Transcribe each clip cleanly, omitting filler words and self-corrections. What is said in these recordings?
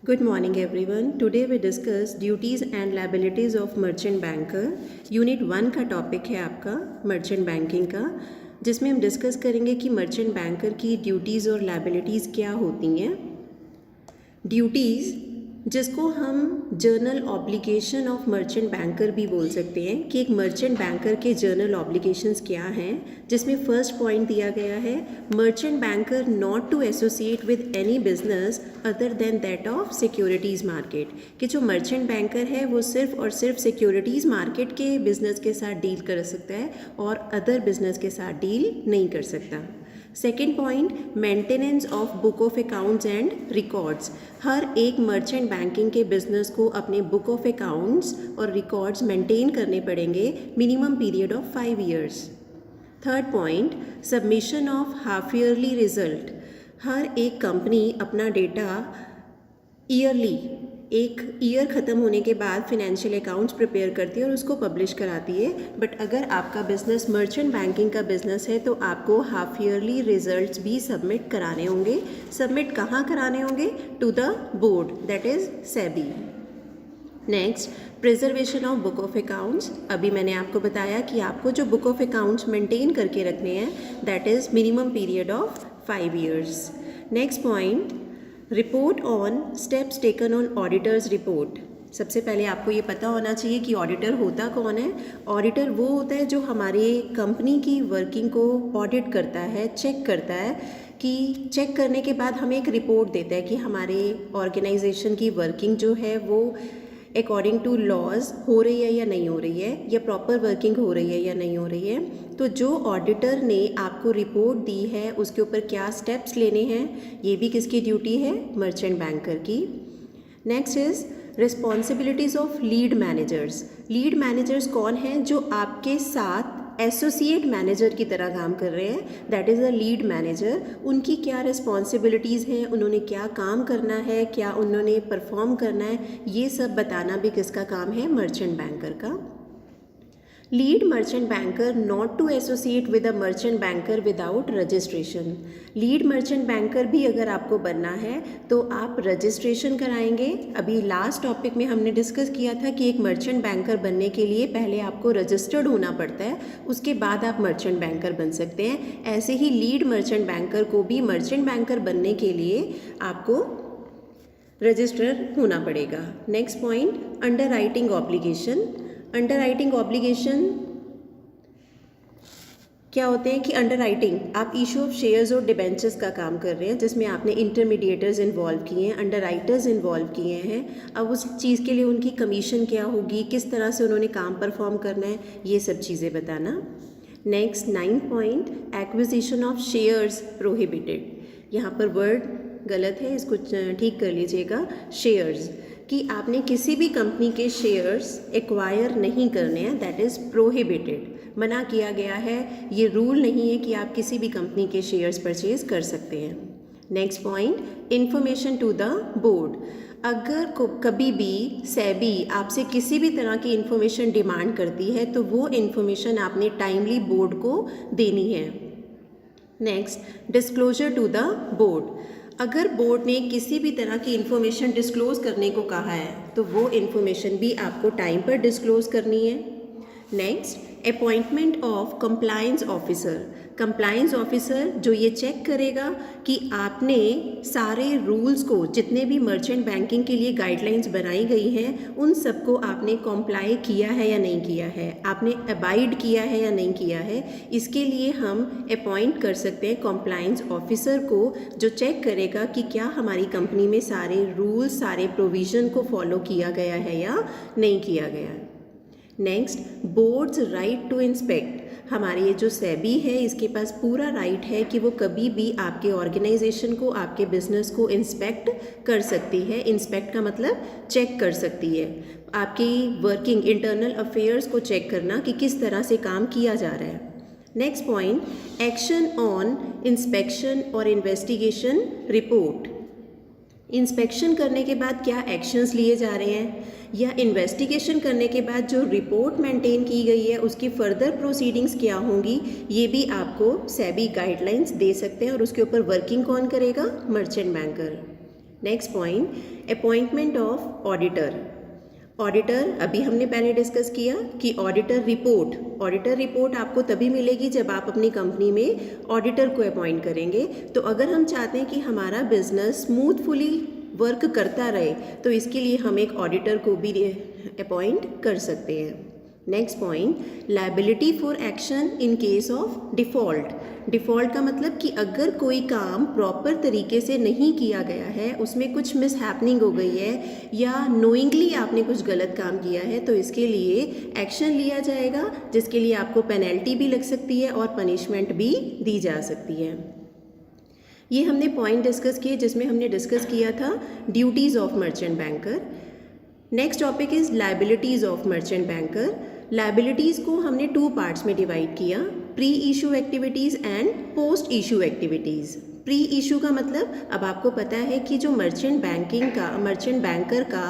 Good morning everyone. Today we discuss duties and liabilities of merchant banker. Unit 1 का topic है आपका merchant banking का, जिसमें हम डिस्कस करेंगे कि मर्चेंट बैंकर की ड्यूटीज़ और लाइबिलिटीज़ क्या होती हैं। ड्यूटीज़, जिसको हम general obligation of merchant banker भी बोल सकते हैं, कि एक मर्चेंट बैंकर के जर्नल ऑब्लिगेशंस क्या हैं, जिसमें फर्स्ट पॉइंट दिया गया है merchant banker not to associate with any business other than that of securities market, कि जो मर्चेंट बैंकर है वो सिर्फ और सिर्फ सिक्योरिटीज़ मार्केट के बिज़नेस के साथ डील कर सकता है और अदर बिजनेस के साथ डील नहीं कर सकता। Second point, maintenance of book of accounts and records. हर एक मर्चेंट बैंकिंग के बिजनेस को अपने बुक ऑफ अकाउंट्स और रिकॉर्ड्स मेंटेन करने पड़ेंगे minimum period of 5 years. Third point, submission of half yearly result. हर एक कंपनी अपना डेटा ईयरली, एक ईयर ख़त्म होने के बाद फिनेंशियल अकाउंट्स प्रिपेयर करती है और उसको पब्लिश कराती है। बट अगर आपका बिज़नेस मर्चेंट बैंकिंग का बिज़नेस है तो आपको हाफ ईयरली रिजल्ट्स भी सबमिट कराने होंगे। सबमिट कहाँ कराने होंगे? To the board, that is SEBI. Next, preservation of book of accounts. अभी मैंने आपको बताया कि आपको जो बुक ऑफ अकाउंट्स मेंटेन करके रखने हैं, that is minimum period of 5 years. Next point, report on steps taken on auditors report. सबसे पहले आपको ये पता होना चाहिए कि ऑडिटर होता कौन है। ऑडिटर वो होता है जो हमारे कंपनी की वर्किंग को ऑडिट करता है, चेक करता है, कि चेक करने के बाद हमें एक रिपोर्ट देता है कि हमारे ऑर्गेनाइजेशन की वर्किंग जो है वो अकॉर्डिंग टू लॉज हो रही है या नहीं हो रही है, या प्रॉपर वर्किंग हो रही है या नहीं हो रही है। तो जो ऑडिटर ने आपको रिपोर्ट दी है उसके ऊपर क्या स्टेप्स लेने हैं, ये भी किसकी ड्यूटी है? मर्चेंट बैंकर की। Next is responsibilities of lead managers. Lead managers कौन हैं? जो आपके साथ एसोसिएट मैनेजर की तरह काम कर रहे हैं, that is a lead manager. उनकी क्या रिस्पॉन्सिबिलिटीज़ हैं, उन्होंने क्या काम करना है, क्या उन्होंने परफॉर्म करना है, ये सब बताना भी किसका काम है? मर्चेंट बैंकर का। Lead merchant banker not to associate with a merchant banker without registration. Lead merchant banker भी अगर आपको बनना है तो आप रजिस्ट्रेशन कराएंगे। अभी लास्ट टॉपिक में हमने डिस्कस किया था कि एक मर्चेंट बैंकर बनने के लिए पहले आपको रजिस्टर्ड होना पड़ता है, उसके बाद आप मर्चेंट बैंकर बन सकते हैं। ऐसे ही लीड मर्चेंट बैंकर को भी मर्चेंट बैंकर बनने के लिए आपको रजिस्टर होना पड़ेगा। Next point, under writing obligation. Under writing obligation क्या होते हैं? कि अंडर राइटिंग आप इशू ऑफ शेयर्स और डिबेंचर्स का काम कर रहे हैं, जिसमें आपने इंटरमीडिएटर्स इन्वॉल्व किए हैं, अंडर राइटर्स इन्वॉल्व किए हैं। अब उस चीज़ के लिए उनकी कमीशन क्या होगी, किस तरह से उन्होंने काम परफॉर्म करना है, ये सब चीज़ें बताना। Next 9th point, acquisition of shares prohibited. यहाँ पर वर्ड गलत है, इसको ठीक कर लीजिएगा। शेयर्स, कि आपने किसी भी कंपनी के शेयर्स एक्वायर नहीं करने हैं, दैट इज़ प्रोहिबिटेड, मना किया गया है। ये रूल नहीं है कि आप किसी भी कंपनी के शेयर्स परचेज कर सकते हैं। Next point, information to the board. अगर कभी भी सेबी आपसे किसी भी तरह की इन्फॉर्मेशन डिमांड करती है तो वो इन्फॉर्मेशन आपने टाइमली बोर्ड को देनी है। Next, disclosure to the board. अगर बोर्ड ने किसी भी तरह की इन्फॉर्मेशन डिस्क्लोज करने को कहा है तो वो इन्फॉर्मेशन भी आपको टाइम पर डिस्क्लोज करनी है। Next, appointment of compliance officer. Compliance officer जो ये चेक करेगा कि आपने सारे रूल्स को, जितने भी मर्चेंट बैंकिंग के लिए गाइडलाइंस बनाई गई हैं, उन सबको आपने कॉम्प्लाई किया है या नहीं किया है, आपने अबाइड किया है या नहीं किया है। इसके लिए हम अपॉइंट कर सकते हैं कंप्लायंस ऑफिसर को, जो चेक करेगा कि क्या हमारी कंपनी में सारे रूल्स, सारे प्रोविज़न को फॉलो किया गया है या नहीं किया गया है। Next, boards right to inspect. हमारे ये जो सेबी है इसके पास पूरा राइट है कि वो कभी भी आपके ऑर्गेनाइजेशन को, आपके बिजनेस को इंस्पेक्ट कर सकती है। इंस्पेक्ट का मतलब चेक कर सकती है, आपकी वर्किंग, इंटरनल अफेयर्स को चेक करना कि किस तरह से काम किया जा रहा है। Next point, action on inspection और इन्वेस्टिगेशन रिपोर्ट। इंस्पेक्शन करने के बाद क्या एक्शंस लिए जा रहे हैं, या इन्वेस्टिगेशन करने के बाद जो रिपोर्ट मेंटेन की गई है उसकी फर्दर प्रोसीडिंग्स क्या होंगी, ये भी आपको सेबी गाइडलाइंस दे सकते हैं और उसके ऊपर वर्किंग कौन करेगा? Merchant banker. Next point, appointment of auditor. Auditor अभी हमने पहले डिस्कस किया कि ऑडिटर रिपोर्ट आपको तभी मिलेगी जब आप अपनी कंपनी में ऑडिटर को अपॉइंट करेंगे। तो अगर हम चाहते हैं कि हमारा बिजनेस स्मूथफुली वर्क करता रहे तो इसके लिए हम एक ऑडिटर को भी अपॉइंट कर सकते हैं। Next point, liability for action in case of default का मतलब कि अगर कोई काम प्रॉपर तरीके से नहीं किया गया है, उसमें कुछ मिसहैपनिंग हो गई है या नोइंगली आपने कुछ गलत काम किया है, तो इसके लिए एक्शन लिया जाएगा जिसके लिए आपको पेनल्टी भी लग सकती है और पनिशमेंट भी दी जा सकती है। ये हमने पॉइंट डिस्कस किए जिसमें हमने डिस्कस किया था duties of merchant banker. Next topic is liabilities of merchant banker. Liabilities को हमने 2 पार्ट्स में डिवाइड किया, pre issue activities and post issue activities. Pre issue का मतलब अब आपको पता है कि जो मर्चेंट बैंकर का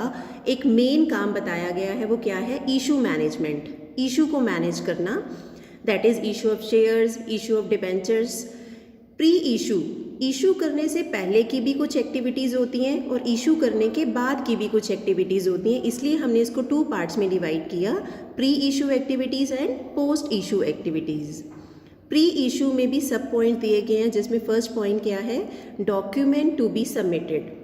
एक मेन काम बताया गया है वो क्या है, इशू मैनेजमेंट, इशू को मैनेज करना, that is issue of shares, issue of debentures. Pre issue करने से पहले की भी कुछ एक्टिविटीज़ होती हैं और इशू करने के बाद की भी कुछ एक्टिविटीज़ होती हैं, इसलिए हमने इसको 2 पार्ट्स में डिवाइड किया, pre issue activities and post issue activities. Pre issue में भी सब पॉइंट दिए गए हैं जिसमें फर्स्ट पॉइंट क्या है, डॉक्यूमेंट टू बी सबमिटेड।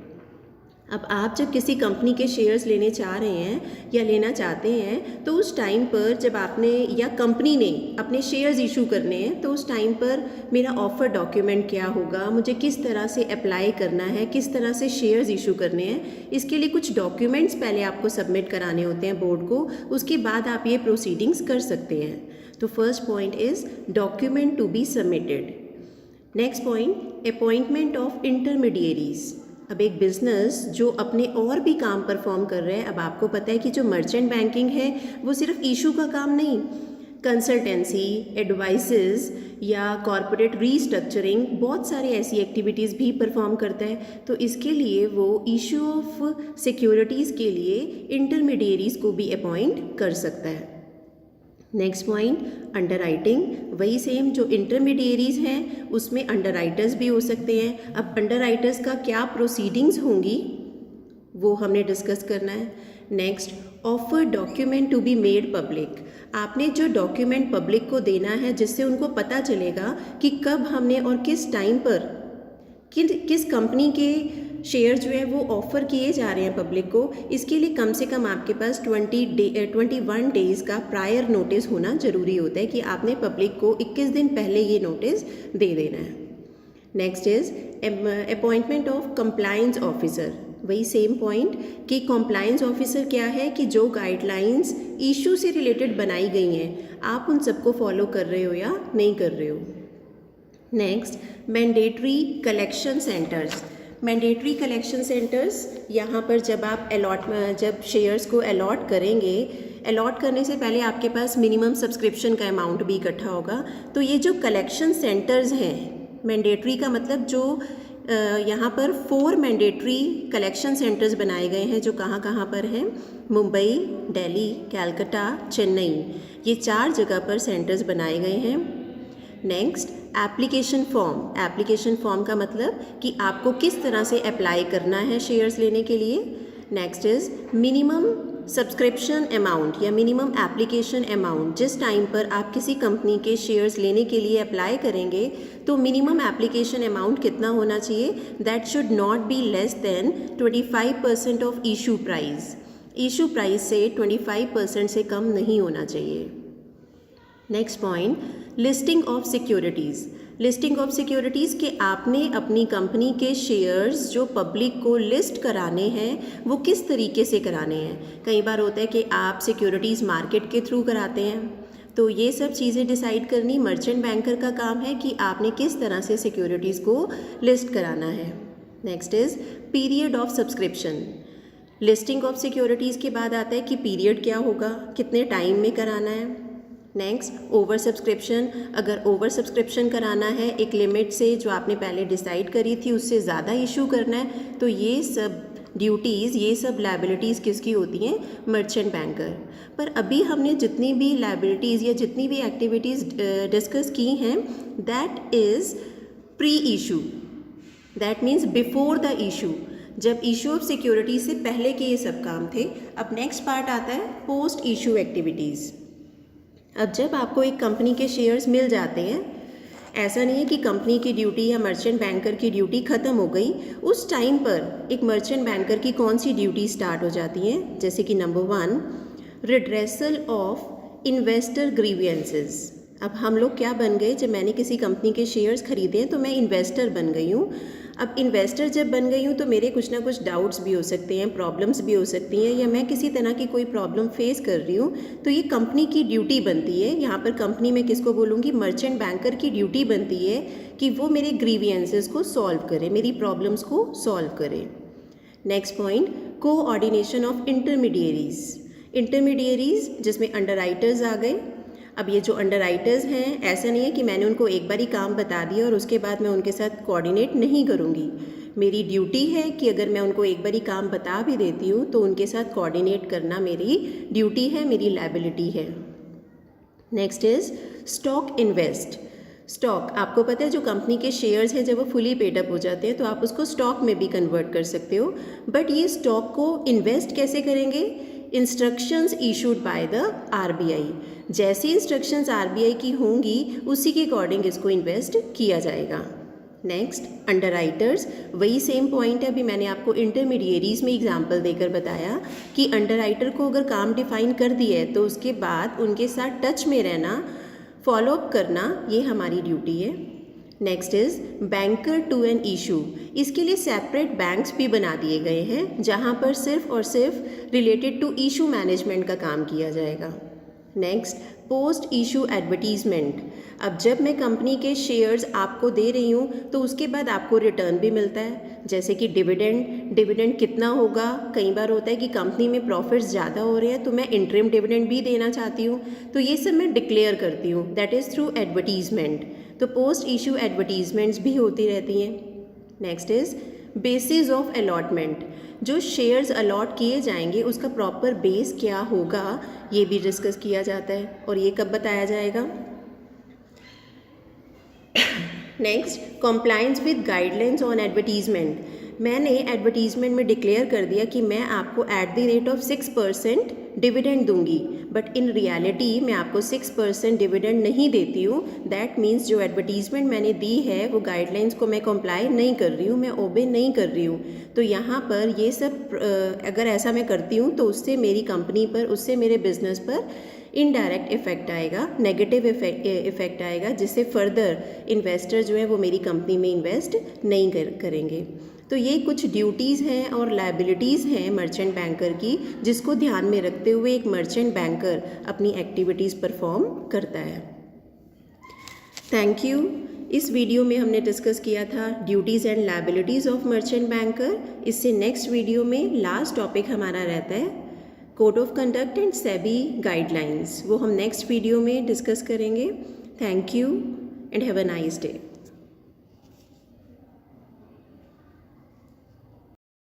अब आप जब किसी कंपनी के शेयर्स लेने चाह रहे हैं या लेना चाहते हैं तो उस टाइम पर जब आपने या कंपनी ने अपने शेयर्स इशू करने हैं तो उस टाइम पर मेरा ऑफ़र डॉक्यूमेंट क्या होगा, मुझे किस तरह से अप्लाई करना है, किस तरह से शेयर्स इशू करने हैं, इसके लिए कुछ डॉक्यूमेंट्स पहले आपको सबमिट कराने होते हैं बोर्ड को, उसके बाद आप ये प्रोसीडिंग्स कर सकते हैं। तो first point is document to be submitted. Next point, appointment of intermediaries. अब एक बिज़नेस जो अपने और भी काम परफॉर्म कर रहे हैं, अब आपको पता है कि जो मर्चेंट बैंकिंग है वो सिर्फ इशू का काम नहीं, कंसल्टेंसी, एडवाइसेस या कॉरपोरेट रीस्ट्रक्चरिंग, बहुत सारी ऐसी एक्टिविटीज़ भी परफॉर्म करता है। तो इसके लिए वो इशू ऑफ सिक्योरिटीज़ के लिए इंटरमीडिएरीज को भी अपॉइंट कर सकता है। Next point, underwriting. वही सेम जो इंटरमीडिएरीज हैं उसमें अंडरराइटर्स भी हो सकते हैं। अब अंडरराइटर्स का क्या प्रोसीडिंग्स होंगी वो हमने डिस्कस करना है। Next, offer document to be made public. आपने जो डॉक्यूमेंट पब्लिक को देना है जिससे उनको पता चलेगा कि कब हमने और किस टाइम पर किस कंपनी के शेयर जो है वो ऑफ़र किए जा रहे हैं पब्लिक को, इसके लिए कम से कम आपके पास 21 डेज़ का प्रायर नोटिस होना ज़रूरी होता है कि आपने पब्लिक को 21 दिन पहले ये नोटिस दे देना है। Next is appointment of compliance officer. वही सेम पॉइंट कि कंप्लायंस ऑफिसर क्या है कि जो गाइडलाइंस इशू से रिलेटेड बनाई गई हैं आप उन सबको फॉलो कर रहे हो या नहीं कर रहे हो। Next, mandatory collection centres. Mandatory collection centres, यहाँ पर जब आप जब शेयर्स को अलॉट करेंगे, अलॉट करने से पहले आपके पास मिनिमम सब्सक्रिप्शन का अमाउंट भी इकट्ठा होगा। तो ये जो कलेक्शन सेंटर्स हैं, मैंडेटरी का मतलब जो यहाँ पर 4 मैंडेटरी कलेक्शन सेंटर्स बनाए गए हैं जो कहाँ कहाँ पर हैं, मुंबई, दिल्ली, कलकत्ता, चेन्नई, ये 4 जगह पर सेंटर्स बनाए गए हैं। नेक्स्ट, एप्लीकेशन फॉर्म का मतलब कि आपको किस तरह से अप्लाई करना है शेयर्स लेने के लिए। Next is minimum subscription amount या मिनिमम एप्लीकेशन अमाउंट। जिस टाइम पर आप किसी कंपनी के शेयर्स लेने के लिए अप्लाई करेंगे तो मिनिमम एप्लीकेशन अमाउंट कितना होना चाहिए, that should not be less than 25% of issue price. Issue price से 25% से कम नहीं होना चाहिए। Next point, listing of securities. Listing of securities के आपने अपनी कंपनी के शेयर्स जो पब्लिक को लिस्ट कराने हैं वो किस तरीके से कराने हैं। कई बार होता है कि आप सिक्योरिटीज़ मार्केट के थ्रू कराते हैं, तो ये सब चीज़ें डिसाइड करनी मर्चेंट बैंकर का काम है कि आपने किस तरह से सिक्योरिटीज़ को लिस्ट कराना है। Next is period of subscription. Listing of securities के बाद आता है कि पीरियड क्या होगा, कितने टाइम में कराना है। Next, over subscription. अगर ओवर सब्सक्रिप्शन कराना है एक लिमिट से जो आपने पहले डिसाइड करी थी उससे ज़्यादा इशू करना है, तो ये सब ड्यूटीज़, ये सब लायबिलिटीज़ किसकी होती हैं, मर्चेंट बैंकर। पर अभी हमने जितनी भी लायबिलिटीज़ या जितनी भी एक्टिविटीज़ डिस्कस की हैं that is pre issue, that means before the issue. जब इशू ऑफ सिक्योरिटी से पहले के ये सब काम थे। अब नेक्स्ट पार्ट आता है पोस्ट इशू एक्टिविटीज़। अब जब आपको एक कंपनी के शेयर्स मिल जाते हैं, ऐसा नहीं है कि कंपनी की ड्यूटी या मर्चेंट बैंकर की ड्यूटी ख़त्म हो गई, उस टाइम पर एक मर्चेंट बैंकर की कौन सी ड्यूटी स्टार्ट हो जाती हैं, जैसे कि number 1 redressal of investor grievances. अब हम लोग क्या बन गए, जब मैंने किसी कंपनी के शेयर्स खरीदे हैं तो मैं इन्वेस्टर बन गई हूँ। अब इन्वेस्टर जब बन गई हूँ तो मेरे कुछ ना कुछ डाउट्स भी हो सकते हैं, प्रॉब्लम्स भी हो सकती हैं, या मैं किसी तरह की कोई प्रॉब्लम फेस कर रही हूँ, तो ये कंपनी की ड्यूटी बनती है। यहाँ पर कंपनी में किसको बोलूँगी, मर्चेंट बैंकर की ड्यूटी बनती है कि वो मेरे ग्रीवियंसेस को सॉल्व करे, मेरी प्रॉब्लम्स को सॉल्व करे। Next point, coordination of intermediaries. Intermediaries जिसमें अंडरराइटर्स आ गए। अब ये जो अंडरराइटर्स हैं, ऐसा नहीं है कि मैंने उनको एक बार ही काम बता दिया और उसके बाद मैं उनके साथ कोऑर्डिनेट नहीं करूँगी। मेरी ड्यूटी है कि अगर मैं उनको एक बार ही काम बता भी देती हूँ तो उनके साथ कोऑर्डिनेट करना मेरी ड्यूटी है, मेरी लायबिलिटी है। Next is stock invest. Stock, आपको पता है जो कंपनी के शेयर्स हैं जब वो फुली पेड अप हो जाते हैं तो आप उसको स्टॉक में भी कन्वर्ट कर सकते हो, बट ये स्टॉक को इन्वेस्ट कैसे करेंगे, instructions issued by the RBI. जैसी इंस्ट्रक्शंस आरबीआई की होंगी उसी के अकॉर्डिंग इसको इन्वेस्ट किया जाएगा। नेक्स्ट, अंडरराइटर्स, वही सेम पॉइंट है, अभी मैंने आपको इंटरमीडिएरीज में एग्जांपल देकर बताया कि अंडरराइटर को अगर काम डिफाइन कर दिया है तो उसके बाद उनके साथ टच में रहना, फॉलोअप करना, ये हमारी ड्यूटी है। Next is banker to an issue. इसके लिए सेपरेट बैंक्स भी बना दिए गए हैं जहाँ पर सिर्फ और सिर्फ रिलेटेड टू इशू मैनेजमेंट का काम किया जाएगा। Next, post issue advertisement. अब जब मैं कंपनी के शेयर्स आपको दे रही हूँ तो उसके बाद आपको रिटर्न भी मिलता है, जैसे कि डिविडेंड कितना होगा। कई बार होता है कि कंपनी में प्रॉफिट्स ज़्यादा हो रहे हैं तो मैं इंटरिम डिविडेंड भी देना चाहती हूँ, तो ये सब मैं डिक्लेयर करती हूँ, दैट इज़ थ्रू एडवर्टीज़मेंट। तो पोस्ट इशू एडवर्टीज़मेंट्स भी होती रहती हैं। Next is basis of allotment. जो शेयर्स अलॉट किए जाएंगे उसका प्रॉपर बेस क्या होगा, ये भी डिस्कस किया जाता है, और ये कब बताया जाएगा। Next, compliance with guidelines on advertisement. मैंने एडवर्टीज़मेंट में डिक्लेयर कर दिया कि मैं आपको at the rate of 6% dividend दूंगी, बट इन रियलिटी मैं आपको 6% डिविडेंड नहीं देती हूँ। दैट मीन्स जो एडवर्टीज़मेंट मैंने दी है वो गाइडलाइंस को मैं कंप्लाई नहीं कर रही हूँ, मैं ओबे नहीं कर रही हूँ। तो यहाँ पर ये सब अगर ऐसा मैं करती हूँ तो उससे मेरी कंपनी पर, उससे मेरे बिजनेस पर इनडायरेक्ट इफेक्ट आएगा, नेगेटिव इफेक्ट आएगा, जिससे फर्दर इन्वेस्टर जो है वो मेरी कंपनी में इन्वेस्ट नहीं करेंगे। तो ये कुछ ड्यूटीज़ हैं और लायबिलिटीज़ हैं मर्चेंट बैंकर की, जिसको ध्यान में रखते हुए एक मर्चेंट बैंकर अपनी एक्टिविटीज़ परफॉर्म करता है। Thank you. इस वीडियो में हमने डिस्कस किया था duties and liabilities of merchant banker. इससे नेक्स्ट वीडियो में लास्ट टॉपिक हमारा रहता है code of conduct and SEBI guidelines, वो हम नेक्स्ट वीडियो में डिस्कस करेंगे। Thank you and have a nice day.